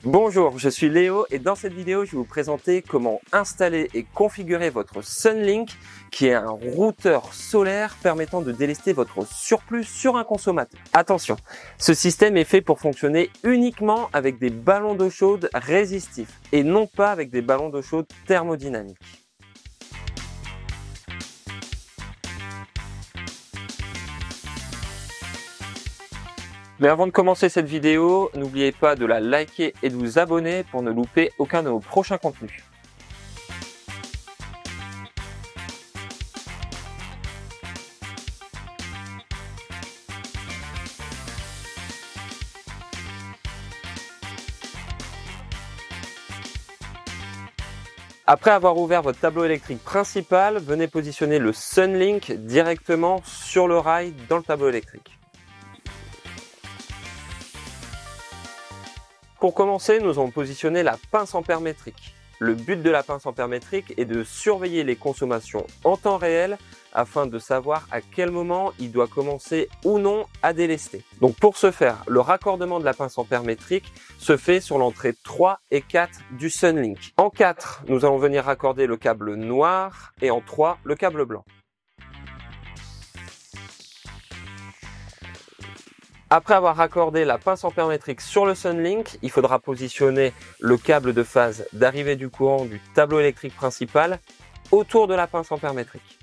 Bonjour, je suis Léo et dans cette vidéo, je vais vous présenter comment installer et configurer votre Sunlink, qui est un routeur solaire permettant de délester votre surplus sur un consommateur. Attention, ce système est fait pour fonctionner uniquement avec des ballons d'eau chaude résistifs et non pas avec des ballons d'eau chaude thermodynamiques. Mais avant de commencer cette vidéo, n'oubliez pas de la liker et de vous abonner pour ne louper aucun de nos prochains contenus. Après avoir ouvert votre tableau électrique principal, venez positionner le Sunlink directement sur le rail dans le tableau électrique. Pour commencer, nous allons positionner la pince ampère métrique. Le but de la pince ampère métrique est de surveiller les consommations en temps réel afin de savoir à quel moment il doit commencer ou non à délester. Donc pour ce faire, le raccordement de la pince ampère métrique se fait sur l'entrée 3 et 4 du Sunlink. En 4, nous allons venir raccorder le câble noir et en 3, le câble blanc. Après avoir raccordé la pince ampère métrique sur le Sunlink, il faudra positionner le câble de phase d'arrivée du courant du tableau électrique principal autour de la pince ampère métrique.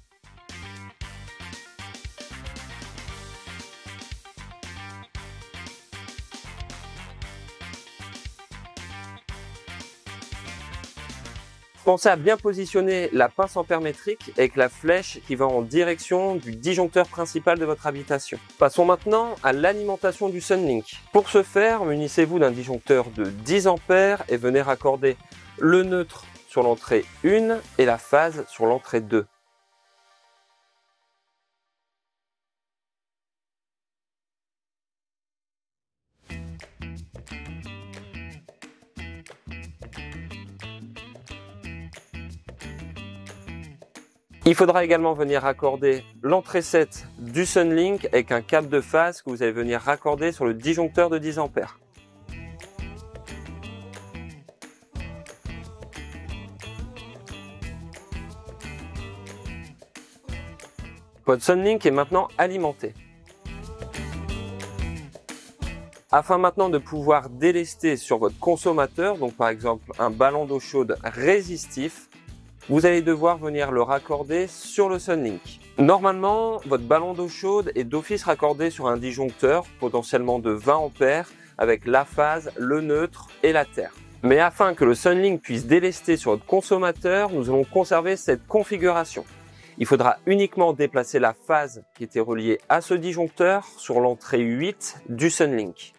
Pensez à bien positionner la pince ampère métrique avec la flèche qui va en direction du disjoncteur principal de votre habitation. Passons maintenant à l'alimentation du Sunlink. Pour ce faire, munissez-vous d'un disjoncteur de 10 ampères et venez raccorder le neutre sur l'entrée 1 et la phase sur l'entrée 2. Il faudra également venir raccorder l'entrée 7 du Sunlink avec un câble de phase que vous allez venir raccorder sur le disjoncteur de 10 ampères. Votre Sunlink est maintenant alimenté. Afin maintenant de pouvoir délester sur votre consommateur, donc par exemple un ballon d'eau chaude résistif, vous allez devoir venir le raccorder sur le Sunlink. Normalement, votre ballon d'eau chaude est d'office raccordé sur un disjoncteur, potentiellement de 20 ampères, avec la phase, le neutre et la terre. Mais afin que le Sunlink puisse délester sur votre consommateur, nous allons conserver cette configuration. Il faudra uniquement déplacer la phase qui était reliée à ce disjoncteur sur l'entrée 8 du Sunlink.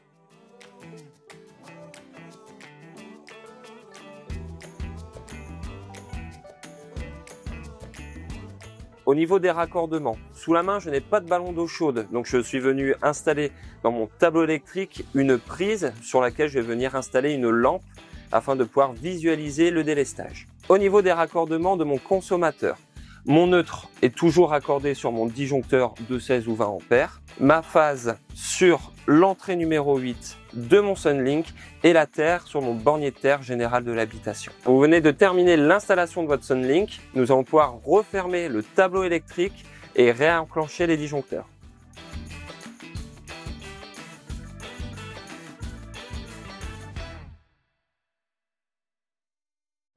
Au niveau des raccordements, sous la main, je n'ai pas de ballon d'eau chaude, donc je suis venu installer dans mon tableau électrique une prise sur laquelle je vais venir installer une lampe afin de pouvoir visualiser le délestage. Au niveau des raccordements de mon consommateur, mon neutre est toujours raccordé sur mon disjoncteur de 16 ou 20 ampères, ma phase sur l'entrée numéro 8 de mon Sunlink et la terre sur mon bornier de terre général de l'habitation. Vous venez de terminer l'installation de votre Sunlink, nous allons pouvoir refermer le tableau électrique et réenclencher les disjoncteurs.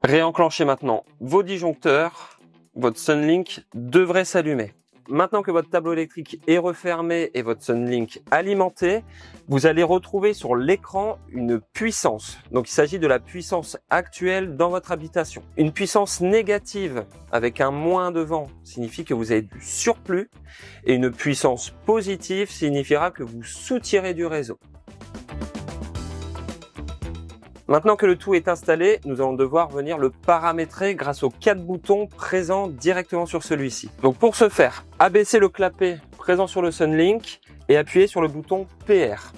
Réenclenchez maintenant vos disjoncteurs. Votre Sunlink devrait s'allumer. Maintenant que votre tableau électrique est refermé et votre Sunlink alimenté, vous allez retrouver sur l'écran une puissance. Donc il s'agit de la puissance actuelle dans votre habitation. Une puissance négative avec un moins devant signifie que vous avez du surplus et une puissance positive signifiera que vous soutirez du réseau. Maintenant que le tout est installé, nous allons devoir venir le paramétrer grâce aux 4 boutons présents directement sur celui-ci. Donc pour ce faire, abaissez le clapet présent sur le Sunlink et appuyez sur le bouton PR.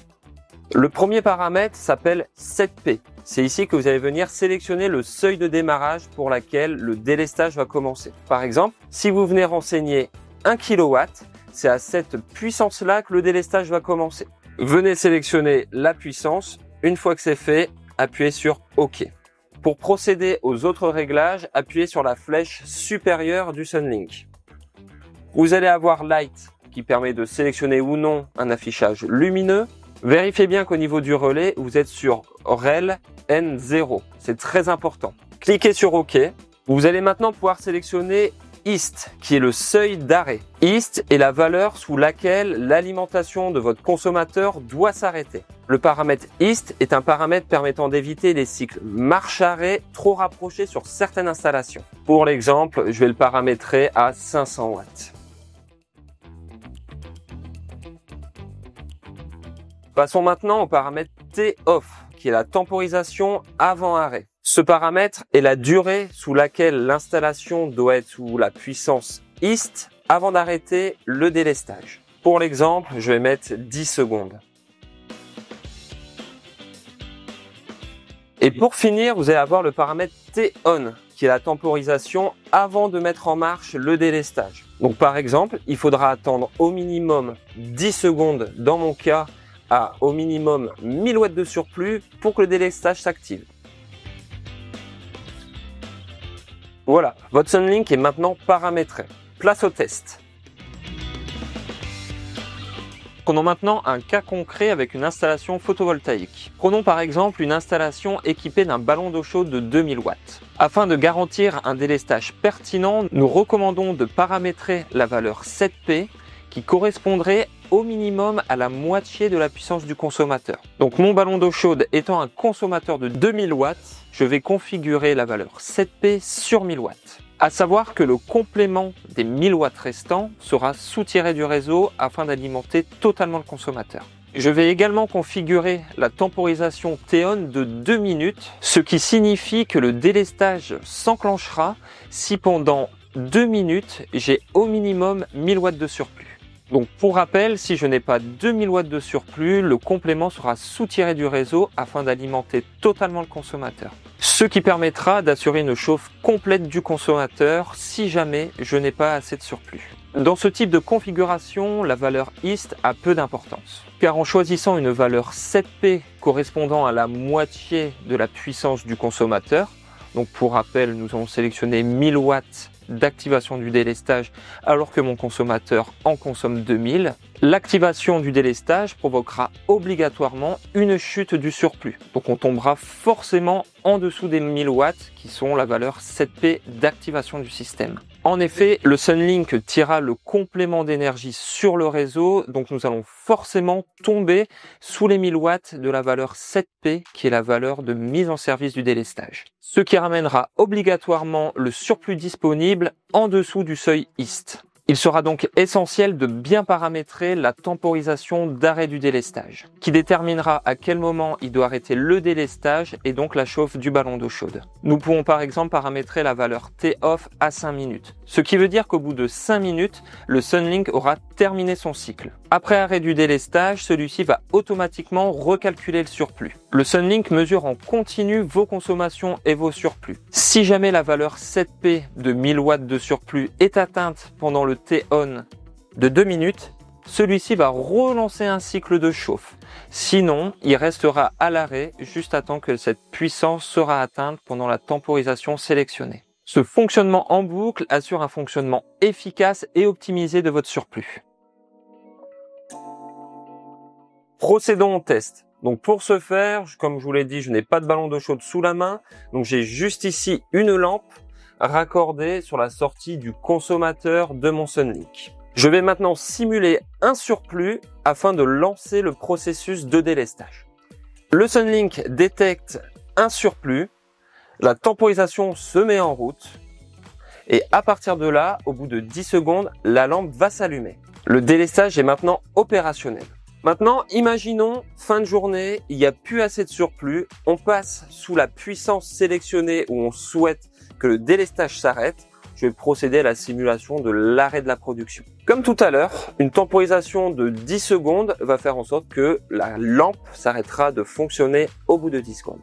Le premier paramètre s'appelle 7P. C'est ici que vous allez venir sélectionner le seuil de démarrage pour laquelle le délestage va commencer. Par exemple, si vous venez renseigner 1 kW, c'est à cette puissance-là que le délestage va commencer. Venez sélectionner la puissance. Une fois que c'est fait, appuyez sur OK. Pour procéder aux autres réglages, appuyez sur la flèche supérieure du Sunlink. Vous allez avoir Light qui permet de sélectionner ou non un affichage lumineux. Vérifiez bien qu'au niveau du relais, vous êtes sur REL N0. C'est très important. Cliquez sur OK. Vous allez maintenant pouvoir sélectionner East, qui est le seuil d'arrêt. East est la valeur sous laquelle l'alimentation de votre consommateur doit s'arrêter. Le paramètre East est un paramètre permettant d'éviter les cycles marche-arrêt trop rapprochés sur certaines installations. Pour l'exemple, je vais le paramétrer à 500 watts. Passons maintenant au paramètre T-Off, qui est la temporisation avant arrêt. Ce paramètre est la durée sous laquelle l'installation doit être sous la puissance East avant d'arrêter le délestage. Pour l'exemple, je vais mettre 10 secondes. Et pour finir, vous allez avoir le paramètre T-On, qui est la temporisation avant de mettre en marche le délestage. Donc par exemple, il faudra attendre au minimum 10 secondes dans mon cas à au minimum 1000 watts de surplus pour que le délestage s'active. Voilà, votre Sunlink est maintenant paramétré. Place au test. Prenons maintenant un cas concret avec une installation photovoltaïque. Prenons par exemple une installation équipée d'un ballon d'eau chaude de 2000 watts. Afin de garantir un délestage pertinent, nous recommandons de paramétrer la valeur 7P qui correspondrait au minimum à la moitié de la puissance du consommateur. Donc mon ballon d'eau chaude étant un consommateur de 2000 watts, je vais configurer la valeur 7P sur 1000 watts. À savoir que le complément des 1000 watts restants sera soutiré du réseau afin d'alimenter totalement le consommateur. Je vais également configurer la temporisation T-On de 2 minutes, ce qui signifie que le délestage s'enclenchera si pendant 2 minutes, j'ai au minimum 1000 watts de surplus. Donc pour rappel, si je n'ai pas 2000 watts de surplus, le complément sera soutiré du réseau afin d'alimenter totalement le consommateur. Ce qui permettra d'assurer une chauffe complète du consommateur si jamais je n'ai pas assez de surplus. Dans ce type de configuration, la valeur East a peu d'importance, car en choisissant une valeur 7P correspondant à la moitié de la puissance du consommateur, donc pour rappel, nous avons sélectionné 1000 watts d'activation du délestage alors que mon consommateur en consomme 2000. L'activation du délestage provoquera obligatoirement une chute du surplus. Donc on tombera forcément en dessous des 1000 watts qui sont la valeur 7P d'activation du système. En effet, le Sunlink tirera le complément d'énergie sur le réseau, donc nous allons forcément tomber sous les 1000 watts de la valeur 7P qui est la valeur de mise en service du délestage. Ce qui ramènera obligatoirement le surplus disponible en dessous du seuil East. Il sera donc essentiel de bien paramétrer la temporisation d'arrêt du délestage, qui déterminera à quel moment il doit arrêter le délestage et donc la chauffe du ballon d'eau chaude. Nous pouvons par exemple paramétrer la valeur T-Off à 5 minutes, ce qui veut dire qu'au bout de 5 minutes, le Sunlink aura terminé son cycle. Après arrêt du délestage, celui-ci va automatiquement recalculer le surplus. Le Sunlink mesure en continu vos consommations et vos surplus. Si jamais la valeur 7P de 1000 watts de surplus est atteinte pendant le T-On de 2 minutes, celui-ci va relancer un cycle de chauffe. Sinon, il restera à l'arrêt juste à temps que cette puissance sera atteinte pendant la temporisation sélectionnée. Ce fonctionnement en boucle assure un fonctionnement efficace et optimisé de votre surplus. Procédons au test. Donc pour ce faire, comme je vous l'ai dit, je n'ai pas de ballon d'eau chaude sous la main. Donc j'ai juste ici une lampe raccordée sur la sortie du consommateur de mon Sunlink. Je vais maintenant simuler un surplus afin de lancer le processus de délestage. Le Sunlink détecte un surplus, la temporisation se met en route et à partir de là, au bout de 10 secondes, la lampe va s'allumer. Le délestage est maintenant opérationnel. Maintenant, imaginons, fin de journée, il n'y a plus assez de surplus, on passe sous la puissance sélectionnée où on souhaite que le délestage s'arrête. Je vais procéder à la simulation de l'arrêt de la production. Comme tout à l'heure, une temporisation de 10 secondes va faire en sorte que la lampe s'arrêtera de fonctionner au bout de 10 secondes.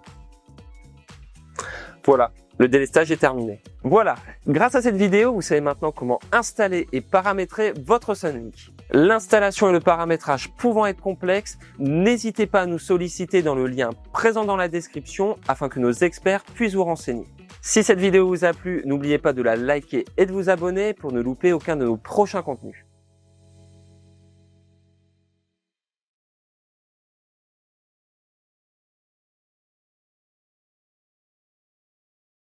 Voilà, le délestage est terminé. Voilà, grâce à cette vidéo, vous savez maintenant comment installer et paramétrer votre Sunlink. L'installation et le paramétrage pouvant être complexes, n'hésitez pas à nous solliciter dans le lien présent dans la description afin que nos experts puissent vous renseigner. Si cette vidéo vous a plu, n'oubliez pas de la liker et de vous abonner pour ne louper aucun de nos prochains contenus.